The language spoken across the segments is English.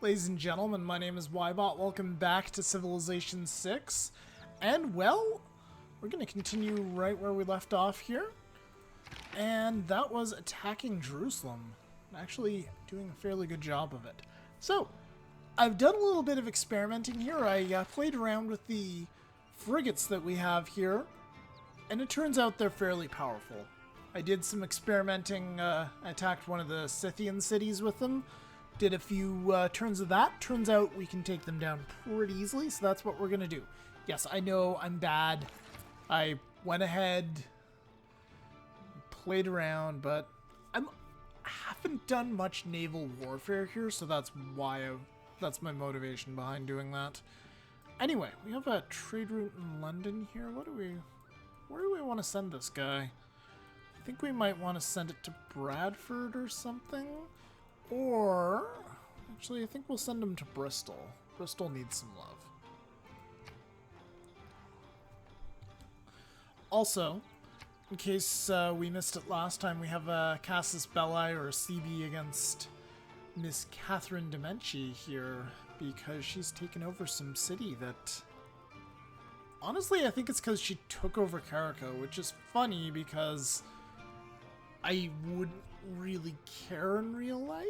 Ladies and gentlemen, my name is Ybot. Welcome back to Civilization 6. And, well, we're going to continue right where we left off here. And that was attacking Jerusalem. Actually doing a fairly good job of it. So, I've done a little bit of experimenting here. I played around with the frigates that we have here. And it turns out they're fairly powerful. I did some experimenting. I attacked one of the Scythian cities with them. Did a few turns of that. Turns out we can take them down pretty easily, so that's what we're going to do. Yes, I know I'm bad. I went ahead, played around, but I haven't done much naval warfare here, so that's why that's my motivation behind doing that. Anyway, we have a trade route in London here. Where do we want to send this guy? I think we might want to send it to Bradford or something. Or, actually, I think we'll send him to Bristol. Bristol needs some love. Also, in case we missed it last time, we have a Casus Belli or a CB against Miss Catherine de' Medici here because she's taken over some city that... Honestly, I think it's because she took over Carico, which is funny because I wouldn't really care in real life.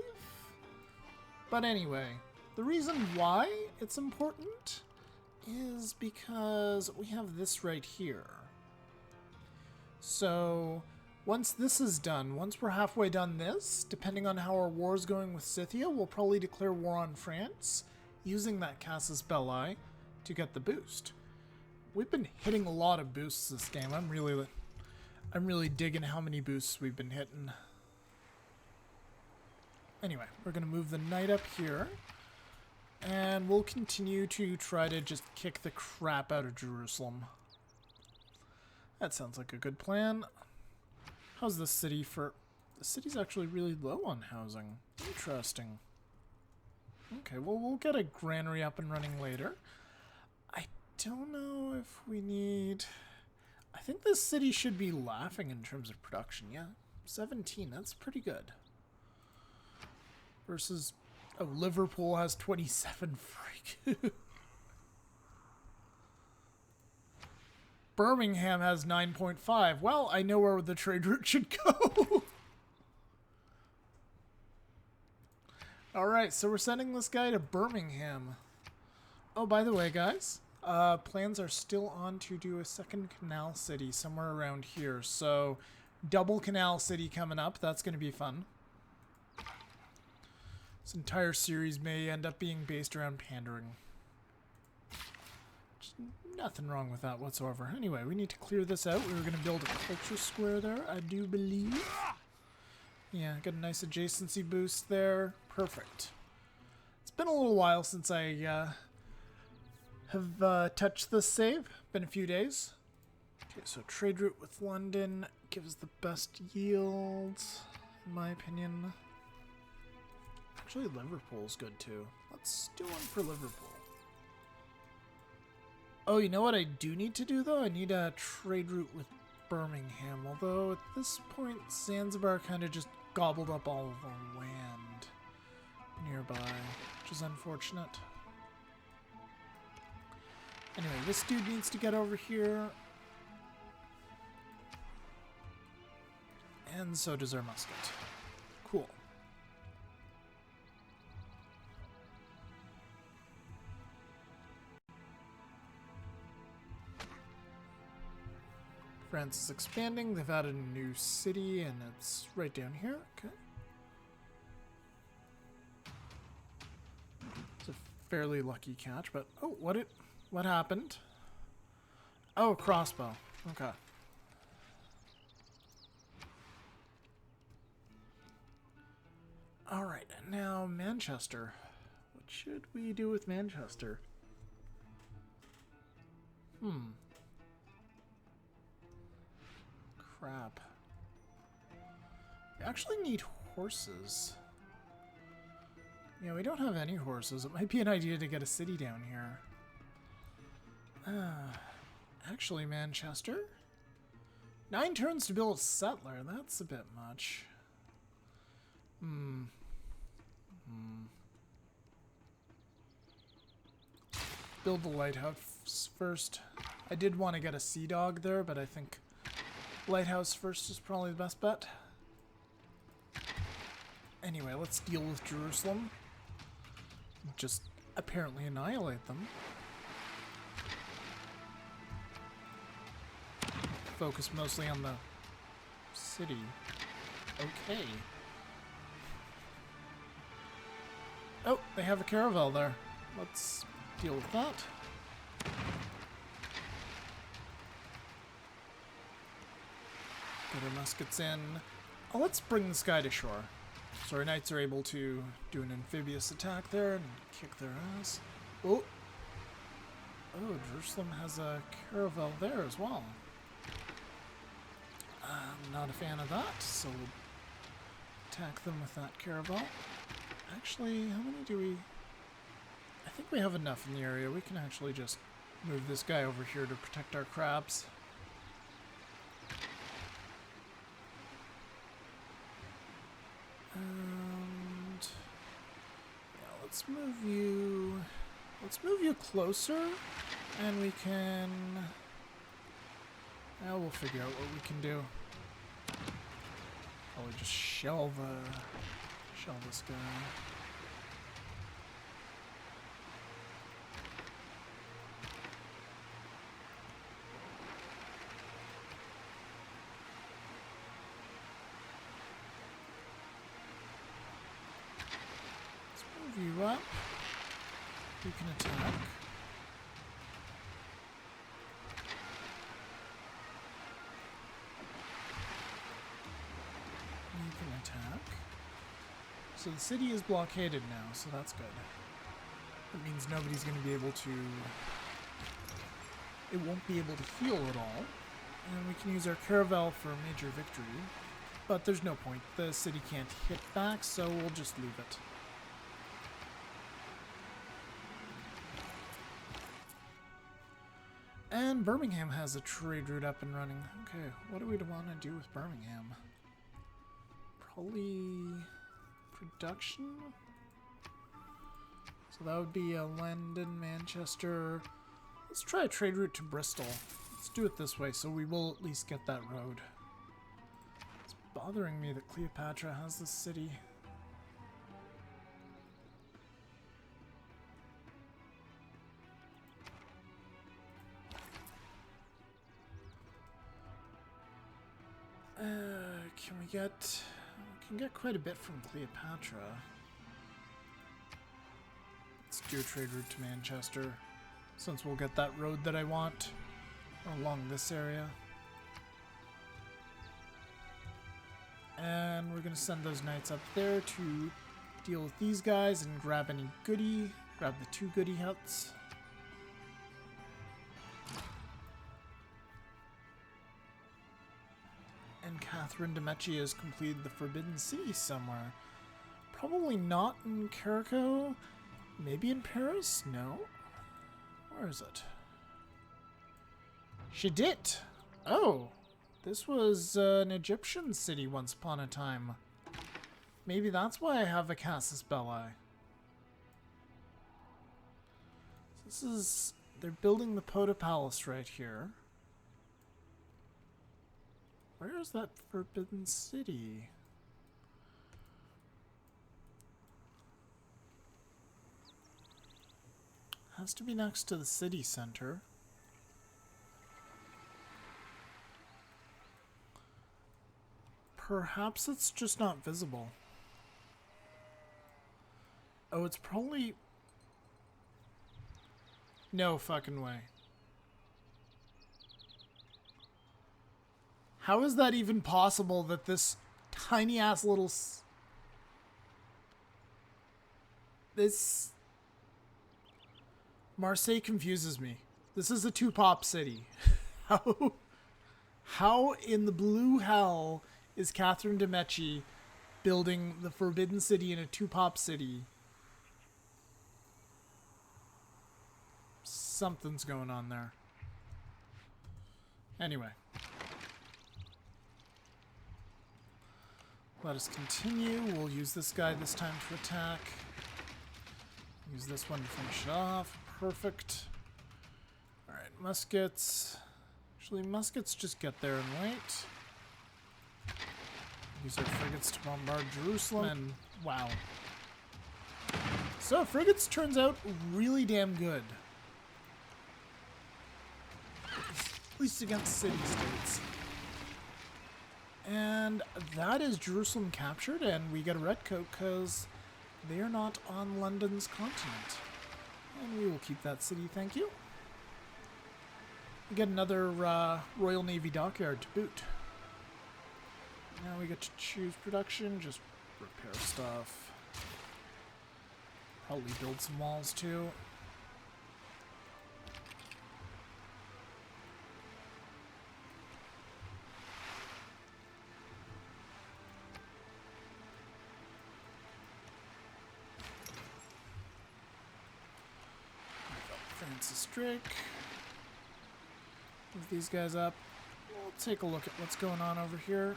But anyway, the reason why it's important is because we have this right here. So once this is done, once we're halfway done this, depending on how our war is going with Scythia, we'll probably declare war on France using that Casus Belli to get the boost. We've been hitting a lot of boosts this game. I'm really digging how many boosts we've been hitting. Anyway, we're going to move the knight up here. And we'll continue to try to just kick the crap out of Jerusalem. That sounds like a good plan. How's the city for... The city's actually really low on housing. Interesting. Okay, well, we'll get a granary up and running later. I don't know if we need... I think this city should be laughing in terms of production, yeah. 17, that's pretty good. Versus... Oh, Liverpool has 27, freak. Birmingham has 9.5. Well, I know where the trade route should go. Alright, so we're sending this guy to Birmingham. Oh, by the way, guys, plans are still on to do a second canal city somewhere around here. So, double canal city coming up. That's going to be fun. This entire series may end up being based around pandering. Just nothing wrong with that whatsoever. Anyway, we need to clear this out. We were going to build a culture square there, I do believe. Yeah, got a nice adjacency boost there. Perfect. It's been a little while since I have touched this save. Been a few days. Okay, so trade route with London gives the best yields, in my opinion. Actually, Liverpool's good too. Let's do one for Liverpool. Oh, you know what I do need to do though? I need a trade route with Birmingham. Although at this point, Zanzibar kind of just gobbled up all of the land nearby, which is unfortunate. Anyway, this dude needs to get over here. And so does our musket. Cool. France is expanding. They've added a new city, and it's right down here. Okay. It's a fairly lucky catch, but... Oh, what happened? Oh, crossbow. Okay. Alright, now Manchester. What should we do with Manchester? Crap. We actually need horses. Yeah, we don't have any horses. It might be an idea to get a city down here. Actually, Manchester? 9 turns to build a settler. That's a bit much. build the lighthouse first. I did want to get a sea dog there, but I think lighthouse first is probably the best bet. Anyway, let's deal with Jerusalem. Just apparently annihilate them. Focus mostly on the city. Okay. Oh, they have a caravel there. Let's deal with that. Get our muskets in. Oh, let's bring this guy to shore. So our knights are able to do an amphibious attack there and kick their ass. Oh! Oh, Jerusalem has a caravel there as well. I'm not a fan of that, so we'll attack them with that caravel. Actually, how many do we... I think we have enough in the area. We can actually just move this guy over here to protect our crabs. And... yeah, let's move you... let's move you closer, and we can... well, we'll figure out what we can do. Probably just shell this guy. Let's move you up. You can attack. You can attack. So the city is blockaded now, so that's good. That means nobody's going to be able to... it won't be able to heal at all. And we can use our caravel for a major victory. But there's no point. The city can't hit back, so we'll just leave it. And Birmingham has a trade route up and running. Okay, what do we want to do with Birmingham? Probably production? So that would be London, Manchester. Let's try a trade route to Bristol. Let's do it this way so we will at least get that road. It's bothering me that Cleopatra has this city. Can we get... we can get quite a bit from Cleopatra. Let's do a trade route to Manchester, since we'll get that road that I want along this area. And we're going to send those knights up there to deal with these guys and grab any goodie. Grab the 2 goodie huts. And Catherine de' Medici has completed the Forbidden City somewhere. Probably not in Carrico. Maybe in Paris? No. Where is it? She did. Oh. This was an Egyptian city once upon a time. Maybe that's why I have a Casus Belli. This is... they're building the Pota Palace right here. Where is that Forbidden City? Has to be next to the city center. Perhaps it's just not visible. Oh, it's probably... no fucking way. How is that even possible that this tiny ass little... this... Marseille confuses me. This is a 2-pop city. How in the blue hell is Catherine de' Medici building the Forbidden City in a 2-pop city? Something's going on there. Anyway. Let us continue. We'll use this guy this time to attack. Use this one to finish it off. Perfect. Alright, muskets. Actually, muskets just get there and wait. Use our frigates to bombard Jerusalem. And wow. So, frigates turns out really damn good. At least against city-states. And that is Jerusalem captured, and we get a redcoat because they are not on London's continent. And we will keep that city, thank you. We get another Royal Navy dockyard to boot. Now we get to choose production, just repair stuff. Probably build some walls too. Francis Drake. Move these guys up. We'll take a look at what's going on over here.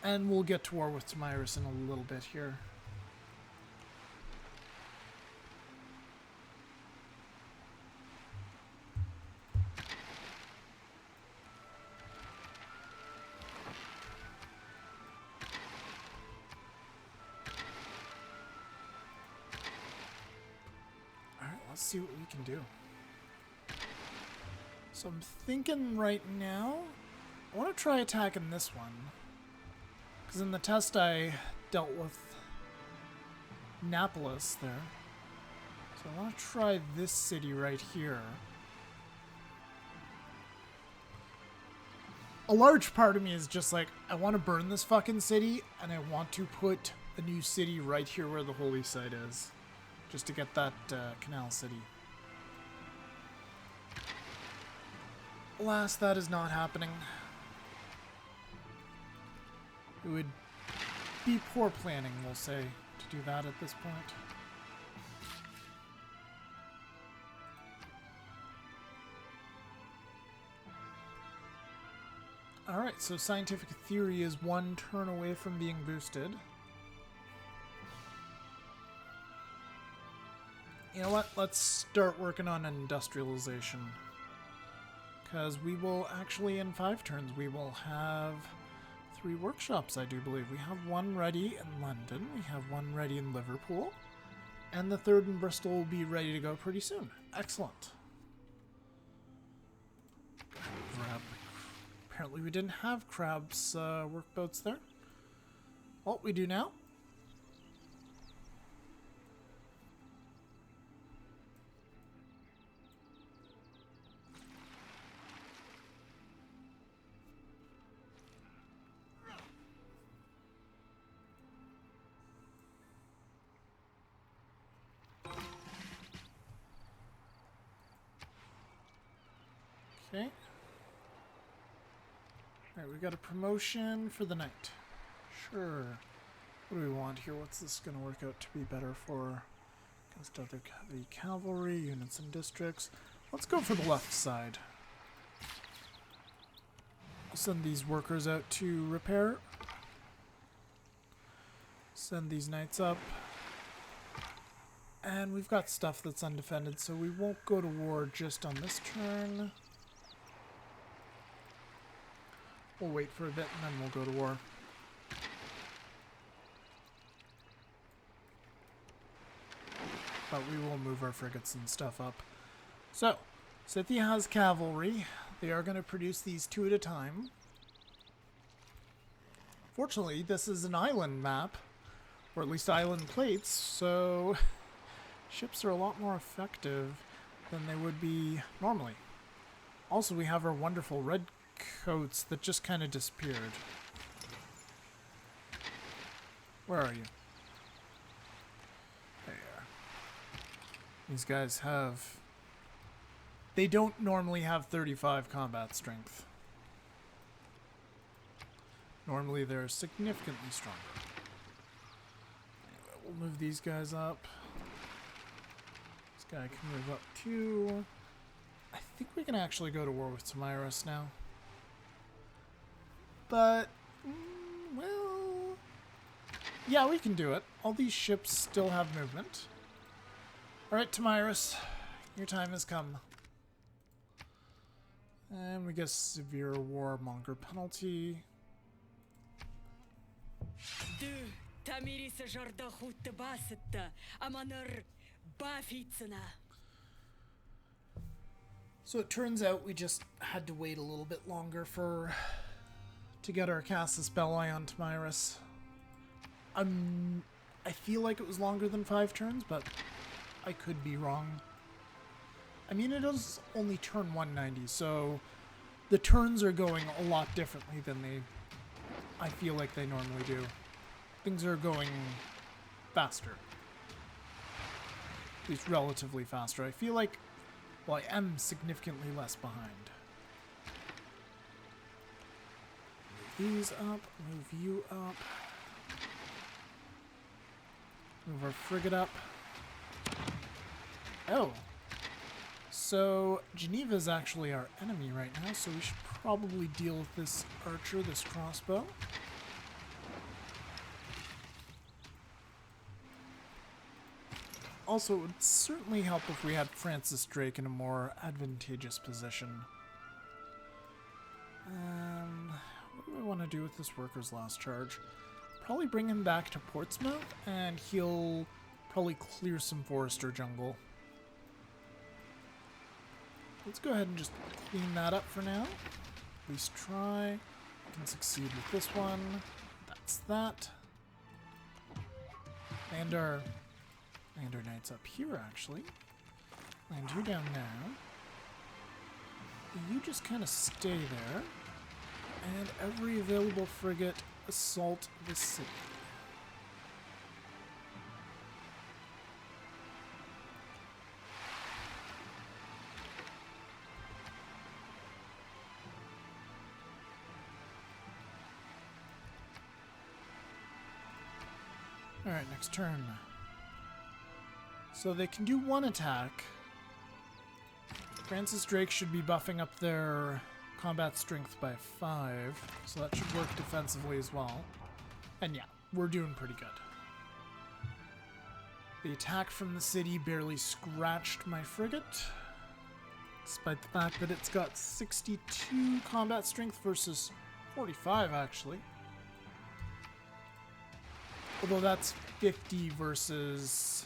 And we'll get to war with Tamiris in a little bit here. Alright, let's see what we can do. So I'm thinking right now, I want to try attacking this one. Because in the test I dealt with Napolis there. So I want to try this city right here. A large part of me is just like, I want to burn this fucking city, and I want to put a new city right here where the holy site is. Just to get that canal city. Alas, that is not happening. It would be poor planning, we'll say, to do that at this point. Alright, so scientific theory is one turn away from being boosted. You know what? Let's start working on industrialization. Because we will actually, in 5 turns, we will have 3 workshops, I do believe. We have one ready in London, we have one ready in Liverpool, and the 3rd in Bristol will be ready to go pretty soon. Excellent. Apparently we didn't have Crab's workboats there. Well, we do now. Okay. Alright, we got a promotion for the night. Sure. What do we want here? What's this going to work out to be better for? Against other heavy cavalry, units and districts. Let's go for the left side. I'll send these workers out to repair. Send these knights up. And we've got stuff that's undefended, so we won't go to war just on this turn. We'll wait for a bit and then we'll go to war. But we will move our frigates and stuff up. So, Scythia has cavalry. They are going to produce these 2 at a time. Fortunately, this is an island map, or at least island plates, so ships are a lot more effective than they would be normally. Also, we have our wonderful red coats that just kind of disappeared. Where are you? There you are. These guys have... They don't normally have 35 combat strength. Normally they're significantly stronger. Anyway, we'll move these guys up. This guy can move up too. I think we can actually go to war with Tamiris now. But, well... Yeah, we can do it. All these ships still have movement. Alright, Tamiris, your time has come. And we get severe warmonger penalty. So it turns out we just had to wait a little bit longer to get our Casus Belli on Tamiris. I feel like it was longer than 5 turns, but I could be wrong. I mean, it is only turn 190, so the turns are going a lot differently than I feel like they normally do. Things are going faster. At least relatively faster. I feel like, well, I am significantly less behind. Move these up, move you up. Move our frigate up. Oh. So, Geneva's actually our enemy right now, so we should probably deal with this archer, this crossbow. Also, it would certainly help if we had Francis Drake in a more advantageous position. What do I want to do with this worker's last charge? Probably bring him back to Portsmouth, and he'll probably clear some forester jungle. Let's go ahead and just clean that up for now. At least try. We can succeed with this one. That's that. And our knights up here, actually. Land you down now. You just kind of stay there. And every available frigate assault the city. Alright, next turn. So they can do one attack. Francis Drake should be buffing up their combat strength by 5, so that should work defensively as well. And yeah, we're doing pretty good. The attack from the city barely scratched my frigate, despite the fact that it's got 62 combat strength versus 45, actually. Although that's 50 versus...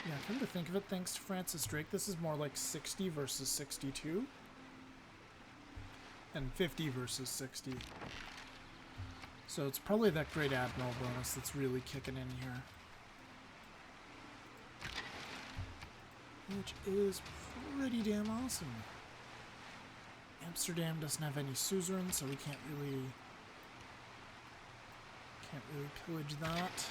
Yeah, come to think of it, thanks to Francis Drake, this is more like 60 versus 62. And 50 versus 60. So it's probably that Great Admiral bonus that's really kicking in here. Which is pretty damn awesome. Amsterdam doesn't have any suzerain, so we can't really pillage that.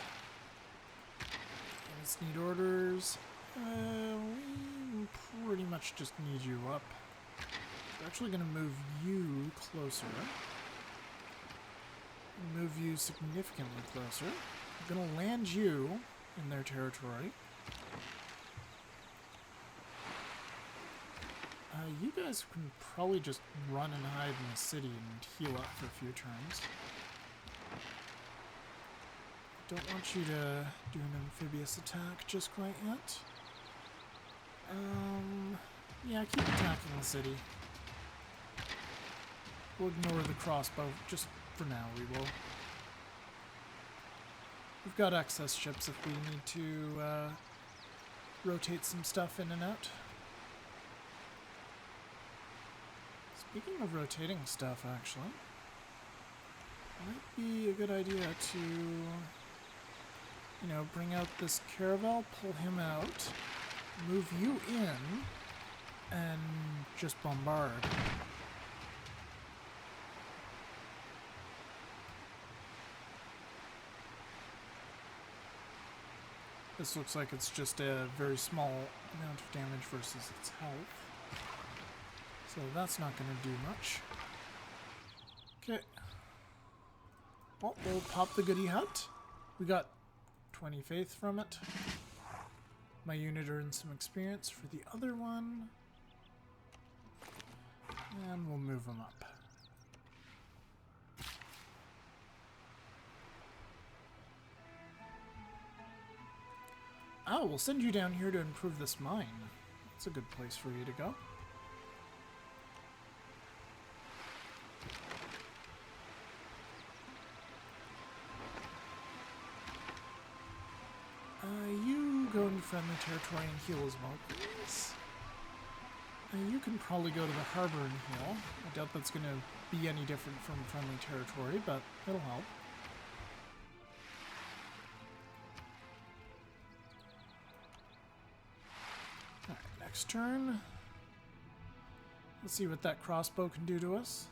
Let's need orders. We pretty much just need you up. We're actually going to move you closer. Move you significantly closer. I'm going to land you in their territory. You guys can probably just run and hide in the city and heal up for a few turns. Don't want you to do an amphibious attack just quite yet. Yeah, keep attacking the city. We'll ignore the crossbow, just for now we will. We've got excess ships if we need to rotate some stuff in and out. Speaking of rotating stuff, actually, might be a good idea to, you know, bring out this caravel, pull him out, move you in, and just bombard. This looks like it's just a very small amount of damage versus its health. So that's not going to do much. Okay. Well, we'll pop the goodie hut. We got 20 faith from it. My unit earned some experience for the other one. And we'll move them up. Yeah, we'll send you down here to improve this mine. It's a good place for you to go. You go into friendly territory and heal as well, please. You can probably go to the harbor and heal. I doubt that's going to be any different from friendly territory, but it'll help. Alright, next turn. Let's see what that crossbow can do to us.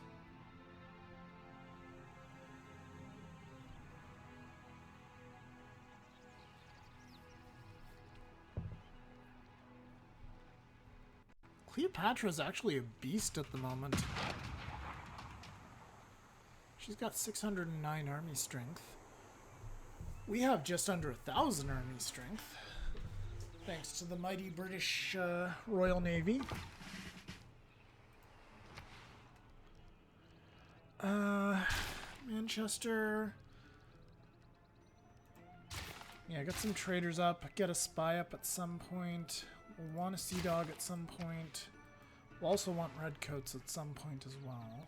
Cleopatra's actually a beast at the moment. She's got 609 army strength. We have just under 1,000 army strength, thanks to the mighty British Royal Navy. Manchester. Yeah, get some traders up, get a spy up at some point. We'll want a sea dog at some point. We'll also want redcoats at some point as well.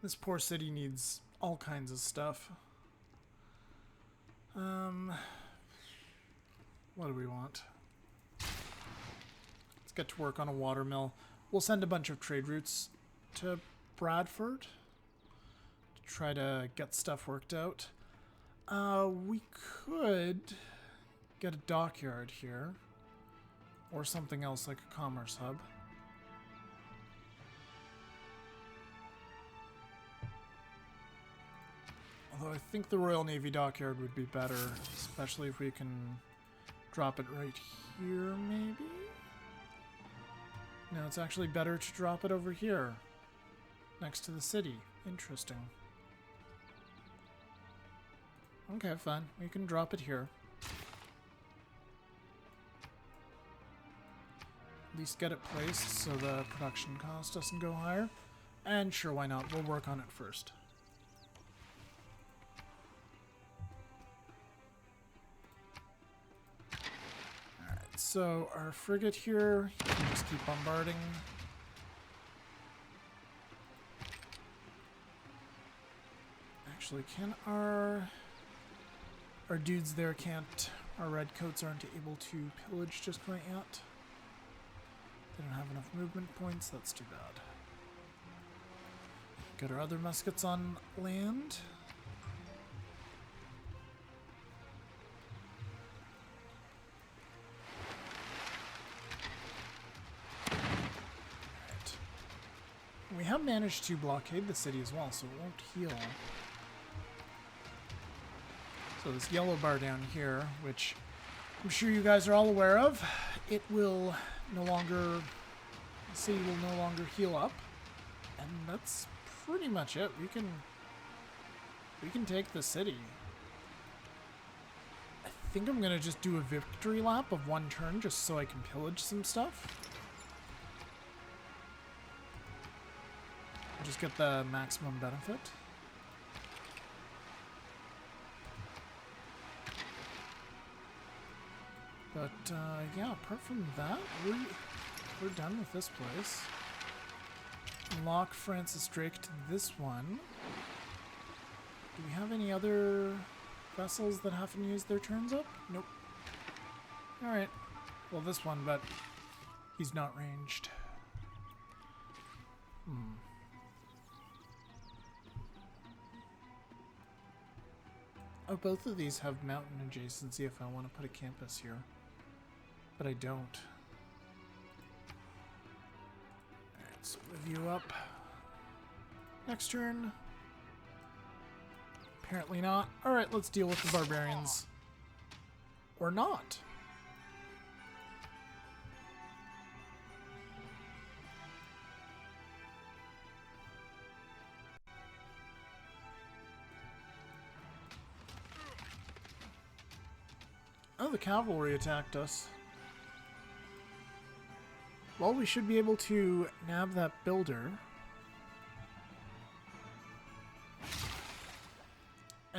This poor city needs all kinds of stuff. What do we want? Let's get to work on a watermill. We'll send a bunch of trade routes to Bradford to try to get stuff worked out. We could get a dockyard here, or something else like a commerce hub. Although I think the Royal Navy dockyard would be better, especially if we can drop it right here, maybe? No, it's actually better to drop it over here, next to the city. Interesting. Okay, fine. We can drop it here. At least get it placed so the production cost doesn't go higher. And sure, why not? We'll work on it first. Alright, so our frigate here, you can just keep bombarding. Actually, can our dudes there can't, our redcoats aren't able to pillage just quite yet. They don't have enough movement points, that's too bad. Get our other muskets on land. Alright. We have managed to blockade the city as well, so it won't heal. So this yellow bar down here, which I'm sure you guys are all aware of, it will no longer, the city will no longer heal up, and that's pretty much it. We can take the city. I think I'm gonna just do a victory lap of one turn just so I can pillage some stuff. Just get the maximum benefit. But, yeah, apart from that, we're done with this place. Lock Francis Drake to this one. Do we have any other vessels that haven't used their turns up? Nope. Alright. Well, this one, but he's not ranged. Oh, both of these have mountain adjacency if I want to put a campus here. But I don't. Alright, so move you up. Next turn. Apparently not. Alright, let's deal with the barbarians. Or not. Oh, the cavalry attacked us. Well, we should be able to nab that builder.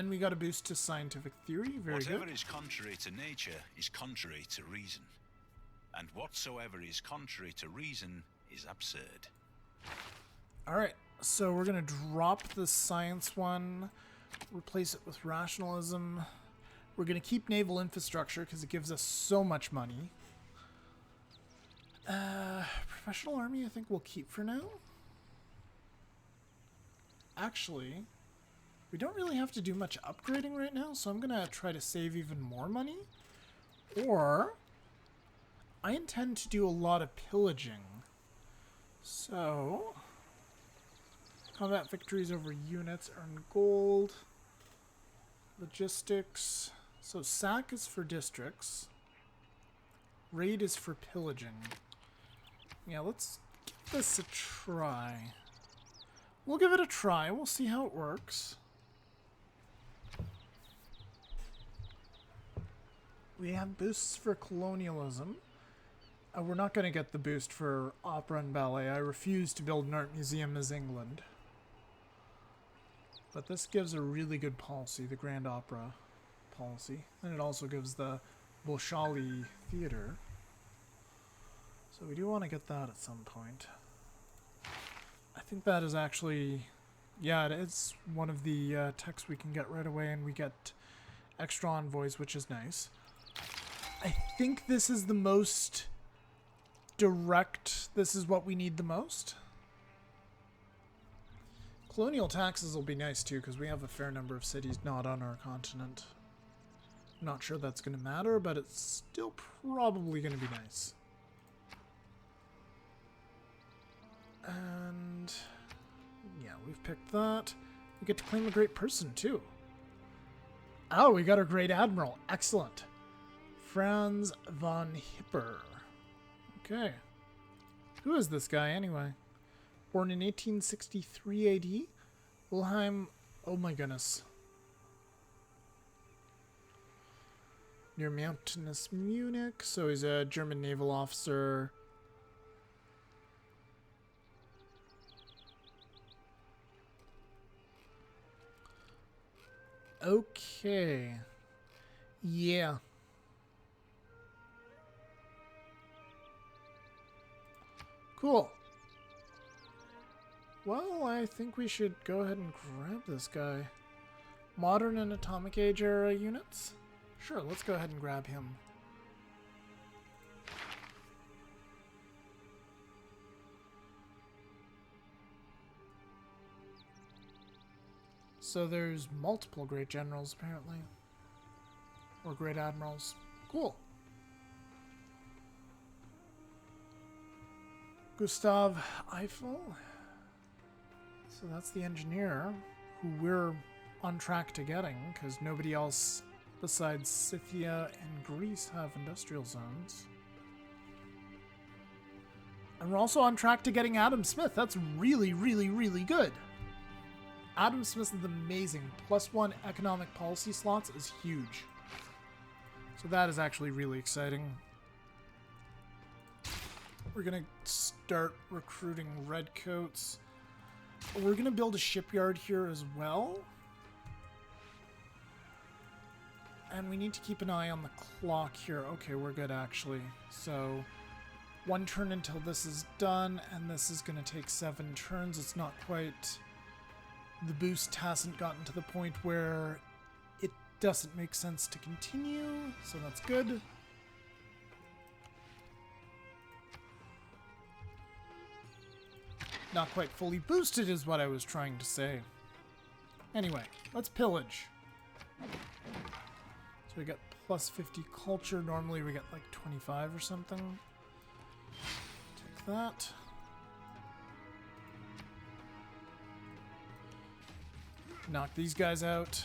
And we got a boost to scientific theory. Very good. Whatever is contrary to nature is contrary to reason. And whatsoever is contrary to reason is absurd. Alright, so we're going to drop the science one, replace it with rationalism. We're going to keep naval infrastructure because it gives us so much money. Professional army I think we'll keep for now. Actually, we don't really have to do much upgrading right now, so I'm going to try to save even more money. Or, I intend to do a lot of pillaging. So, combat victories over units, earn gold, logistics. So sack is for districts, raid is for pillaging. Yeah, let's give this a try. We'll give it a try, we'll see how it works. We have boosts for colonialism. We're not going to get the boost for opera and ballet. I refuse to build an art museum as England. But this gives a really good policy, the Grand Opera policy. And it also gives the Bolshoi Theater. So we do want to get that at some point. I think that is actually... Yeah, it's one of the texts we can get right away, and we get extra envoys, which is nice. I think this is the most direct. This is what we need the most. Colonial taxes will be nice too, because we have a fair number of cities not on our continent. Not sure that's going to matter, but it's still probably going to be nice. And yeah, we've picked that. We get to claim a great person too. Oh, we got our great admiral. Excellent. Franz von Hipper. Okay. Who is this guy anyway? Born in 1863 AD. Wilhelm, oh my goodness. Near mountainous Munich, so he's a German naval officer. Okay. Yeah. Cool. Well, I think we should go ahead and grab this guy. Modern and Atomic Age era units? Sure, let's go ahead and grab him. So there's multiple great generals, apparently. Or great admirals. Cool. Gustav Eiffel. So that's the engineer who we're on track to getting, because nobody else besides Scythia and Greece have industrial zones. And we're also on track to getting Adam Smith. That's really, really, really good. Adam Smith is amazing. +1 economic policy slots is huge. So that is actually really exciting. We're going to start recruiting redcoats. We're going to build a shipyard here as well. And we need to keep an eye on the clock here. Okay, we're good actually. So 1 turn until this is done, and this is going to take 7 turns. It's not quite... The boost hasn't gotten to the point where it doesn't make sense to continue, so that's good. Not quite fully boosted is what I was trying to say. Anyway, let's pillage. So we got +50 culture. Normally we get like 25 or something. Take that. Knock these guys out.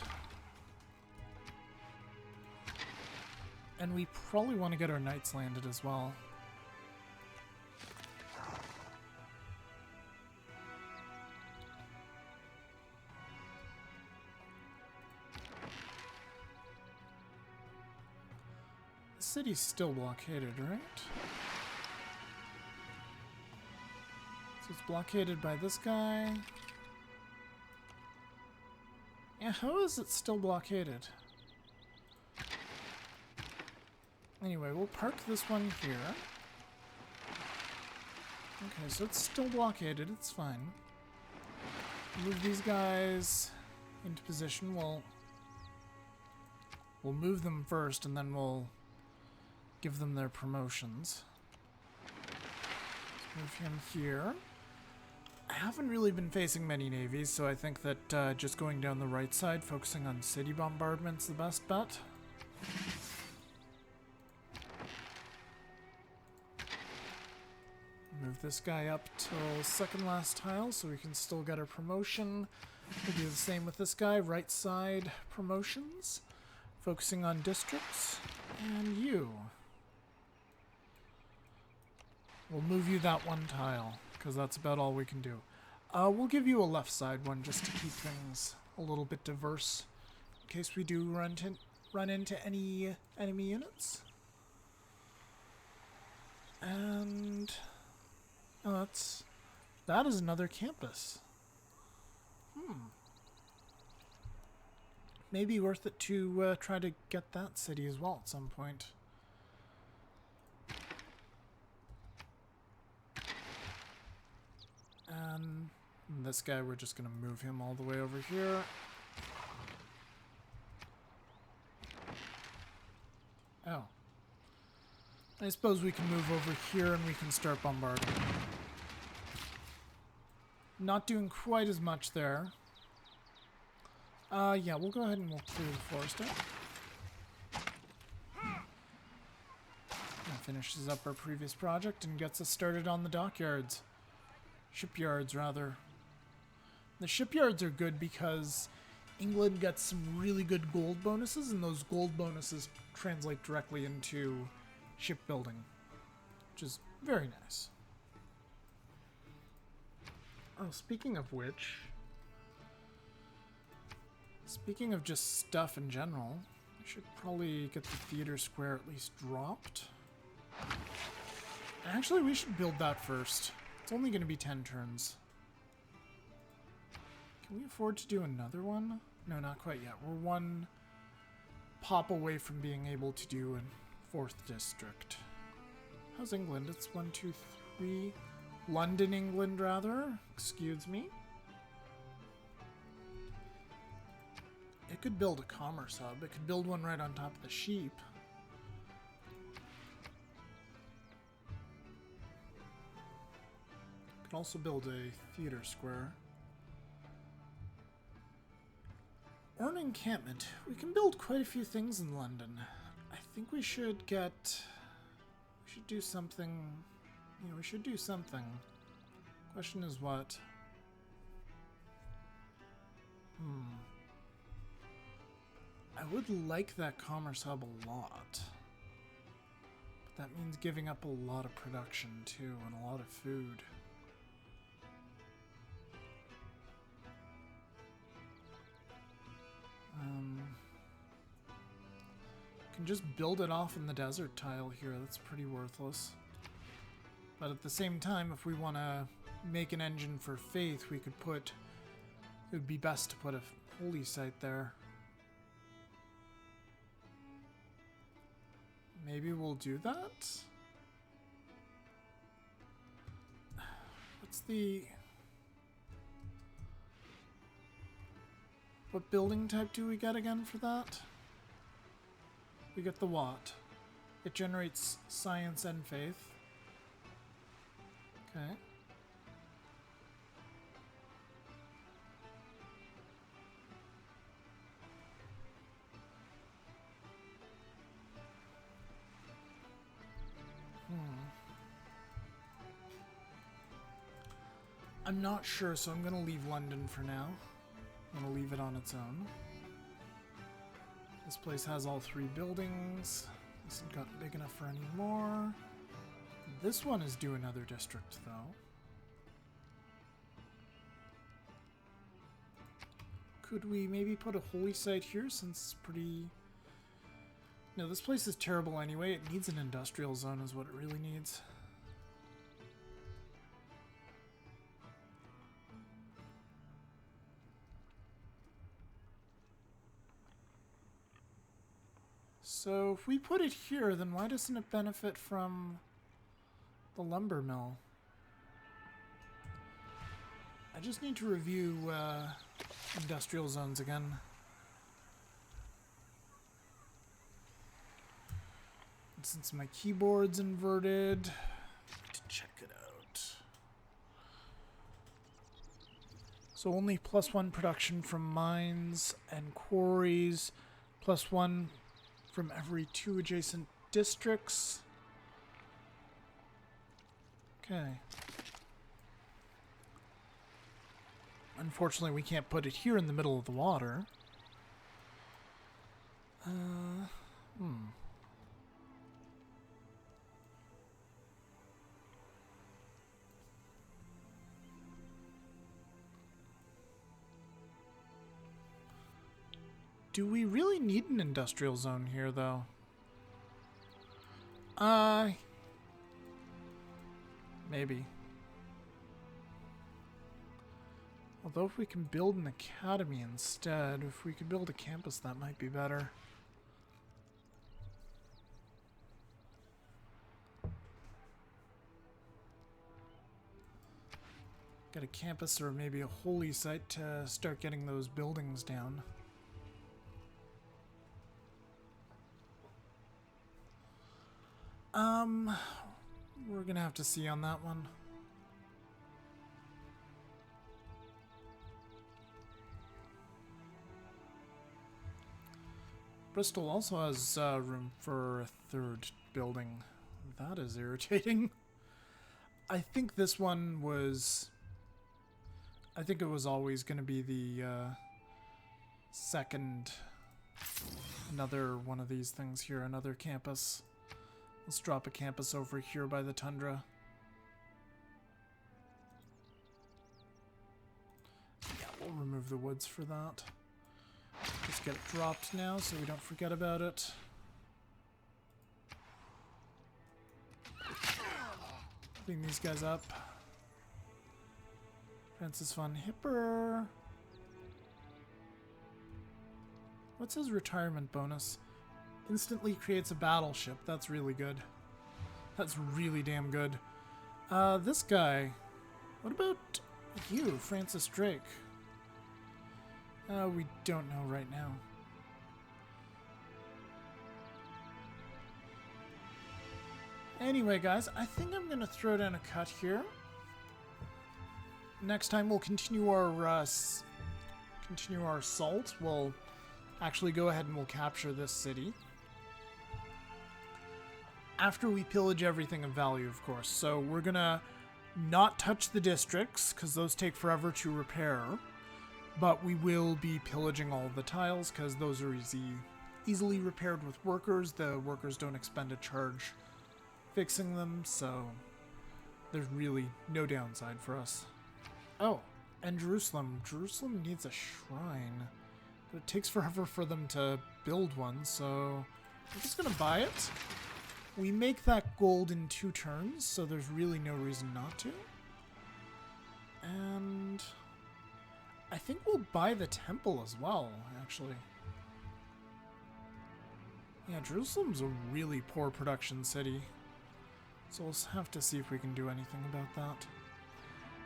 And we probably want to get our knights landed as well. The city's still blockaded, right? So it's blockaded by this guy. Yeah, how is it still blockaded? Anyway, we'll park this one here. Okay, so it's still blockaded. It's fine. Move these guys into position. We'll move them first, and then we'll give them their promotions. Let's move him here. I haven't really been facing many navies, so I think that just going down the right side, focusing on city bombardment's the best bet. Move this guy up till second last tile so we can still get our promotion. We'll do the same with this guy, right side promotions. Focusing on districts. And you. We'll move you that one tile, because that's about all we can do. We'll give you a left side one just to keep things a little bit diverse, in case we do run into any enemy units. And oh, that is another campus. Maybe worth it to try to get that city as well at some point. And this guy, we're just going to move him all the way over here. Oh. I suppose we can move over here and we can start bombarding. Not doing quite as much there. Yeah, we'll go ahead and we'll clear the forest out. That finishes up our previous project and gets us started on the dockyards. Shipyards, rather. The shipyards are good because England gets some really good gold bonuses, and those gold bonuses translate directly into shipbuilding, which is very nice. Oh, speaking of which, speaking of just stuff in general, I should probably get the theater square at least dropped. Actually, we should build that first. It's only going to be 10 turns. Can we afford to do another one? No, not quite yet. We're one pop away from being able to do a 4th district. How's England? It's 1, 2, 3. London, England, rather. Excuse me. It could build a commerce hub. It could build one right on top of the sheep. It could also build a theater square. Or an encampment. We can build quite a few things in London. I think we should get... We should do something... Yeah, we should do something. Question is what? I would like that commerce hub a lot. But that means giving up a lot of production too, and a lot of food. Can just build it off in the desert tile here. That's pretty worthless. But at the same time, if we want to make an engine for faith, we could put... It would be best to put a holy site there. Maybe we'll do that? What's the... What building type do we get again for that? We get the what? It generates science and faith. Okay. I'm not sure, so I'm going to leave London for now. I'm going to leave it on its own. This place has all 3 buildings. This hasn't gotten big enough for any more. This one is due another district, though. Could we maybe put a holy site here, since it's pretty... No, this place is terrible anyway. It needs an industrial zone is what it really needs. So if we put it here, then why doesn't it benefit from the lumber mill? I just need to review industrial zones again. And since my keyboard's inverted, I need to check it out. So only +1 production from mines and quarries, +1 from every 2 adjacent districts. Okay. Unfortunately, we can't put it here in the middle of the water. Do we really need an industrial zone here, though? Maybe. Although if we can build an academy instead, if we could build a campus, that might be better. Get a campus or maybe a holy site to start getting those buildings down. We're gonna have to see on that one. Bristol also has room for a 3rd building. That is irritating. I think this one was... I think it was always going to be the second... Another one of these things here, another campus. Let's drop a campus over here by the tundra. Yeah, we'll remove the woods for that. Just get it dropped now so we don't forget about it. Clean these guys up. Francis von Hipper. What's his retirement bonus? Instantly creates a battleship. That's really good. That's really damn good. This guy. What about you, Francis Drake? We don't know right now. Anyway, guys, I think I'm going to throw down a cut here. Next time we'll continue our assault. We'll actually go ahead and we'll capture this city. After we pillage everything of value, of course. So we're going to not touch the districts, because those take forever to repair. But we will be pillaging all the tiles, because those are easily repaired with workers. The workers don't expend a charge fixing them, so there's really no downside for us. Oh, and Jerusalem. Jerusalem needs a shrine, but it takes forever for them to build one, so I'm just going to buy it. We make that gold in 2 turns, so there's really no reason not to. And I think we'll buy the temple as well, actually. Yeah, Jerusalem's a really poor production city, so we'll have to see if we can do anything about that.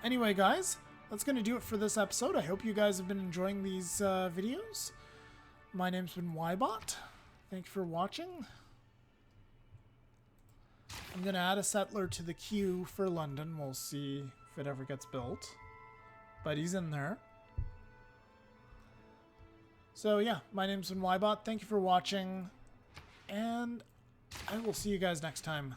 Anyway, guys, that's going to do it for this episode. I hope you guys have been enjoying these videos. My name's been Ybot. Thank you for watching. I'm going to add a settler to the queue for London. We'll see if it ever gets built. But he's in there. So yeah, my name's been Ybot. Thank you for watching. And I will see you guys next time.